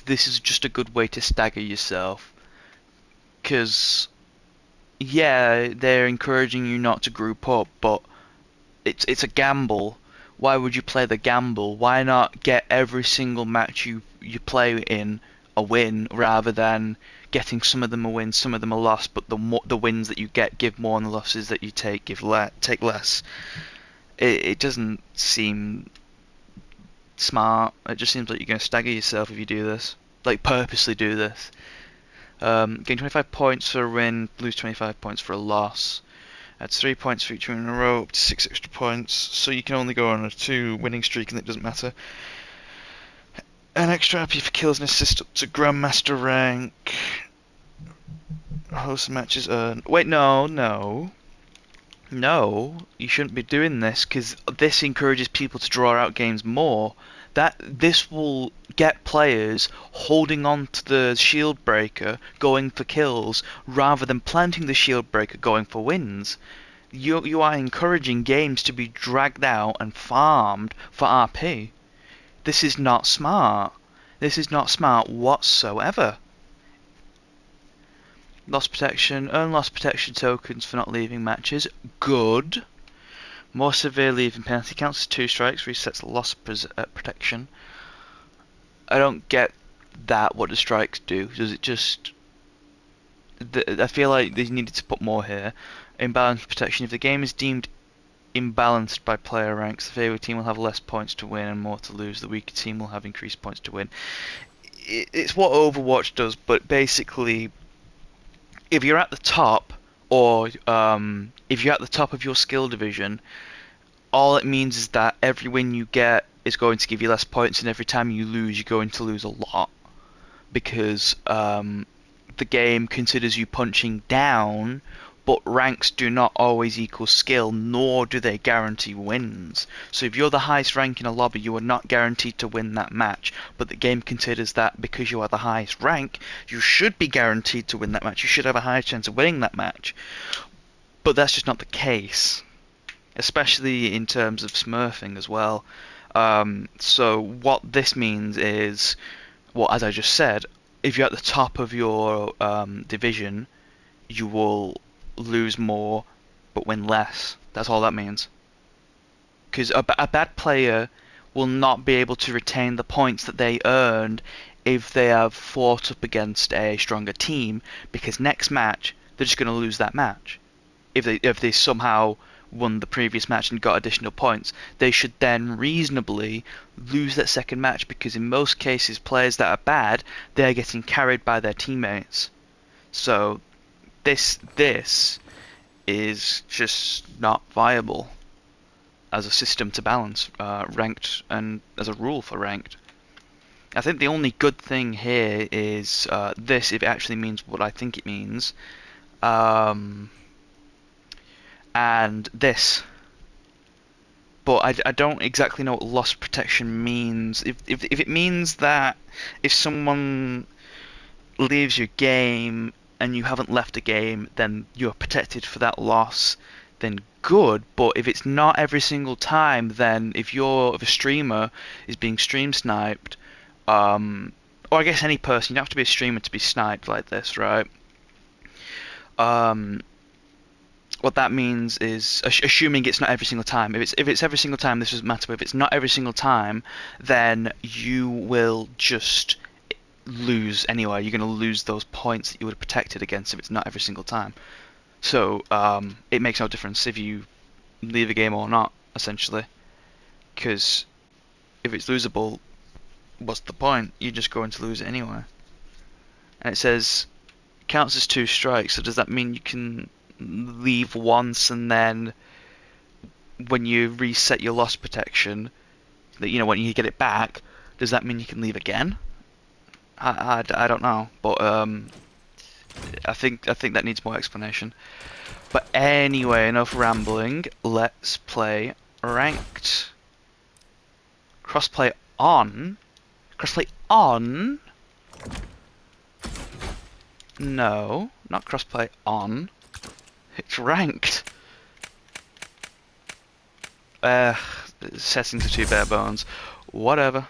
think this is just a good way to stagger yourself. Because, yeah, they're encouraging you not to group up, but it's a gamble. Why would you play the gamble? Why not get every single match you play in a win rather than getting some of them a win, some of them a loss, but the wins that you get give more and the losses that you take take less. It doesn't seem smart. It just seems like you're going to stagger yourself if you do this. Like, purposely do this. Gain 25 points for a win, lose 25 points for a loss. Adds 3 points for each win in a row, up to 6 extra points. So you can only go on a 2 winning streak and it doesn't matter. An extra happy for kills and assists up to Grandmaster rank. Host matches earned. Wait, no. No, you shouldn't be doing this because this encourages people to draw out games more. This will get players holding on to the shield breaker, going for kills, rather than planting the shield breaker, going for wins. You are encouraging games to be dragged out and farmed for RP. This is not smart. This is not smart whatsoever. Loss protection. Earn loss protection tokens for not leaving matches. Good. More severe leaving penalty counts as 2 strikes. Resets loss protection. I don't get that. What do strikes do? Does it just... I feel like they needed to put more here. Imbalanced protection. If the game is deemed imbalanced by player ranks, the favored team will have less points to win and more to lose. The weaker team will have increased points to win. It's what Overwatch does, but basically... if you're at the top, or if you're at the top of your skill division, all it means is that every win you get is going to give you less points, and every time you lose, you're going to lose a lot. Because the game considers you punching down, but ranks do not always equal skill, nor do they guarantee wins. So if you're the highest rank in a lobby, you are not guaranteed to win that match, but the game considers that because you are the highest rank, you should be guaranteed to win that match. You should have a higher chance of winning that match. But that's just not the case, especially in terms of smurfing as well. So what this means is, well, as I just said, if you're at the top of your division, you will lose more but win less. That's all that means. Because a bad player will not be able to retain the points that they earned if they have fought up against a stronger team, because next match they're just going to lose that match. If they somehow won the previous match and got additional points, they should then reasonably lose that second match, because in most cases players that are bad, they're getting carried by their teammates. So this is just not viable as a system to balance ranked, and as a rule for ranked. I think the only good thing here is this, if it actually means what I think it means, and this. But I don't exactly know what loss protection means. If it means that if someone leaves your game and you haven't left a game, then you're protected for that loss, then good. But if it's not every single time, then if a streamer is being stream sniped, or I guess any person, you don't have to be a streamer to be sniped like this, right? What that means is, assuming it's not every single time, if it's every single time, this doesn't matter. But if it's not every single time, then you will just lose anyway. You're going to lose those points that you would have protected against if it's not every single time. So it makes no difference if you leave a game or not, essentially, because if it's losable, what's the point? You're just going to lose it anyway. And it says counts as 2 strikes. So does that mean you can leave once and then when you reset your loss protection, that when you get it back, does that mean you can leave again? I don't know, but I think that needs more explanation. But anyway, enough rambling. Let's play ranked. Crossplay on. Crossplay on. No, not crossplay on. It's ranked. Settings are too bare bones. Whatever.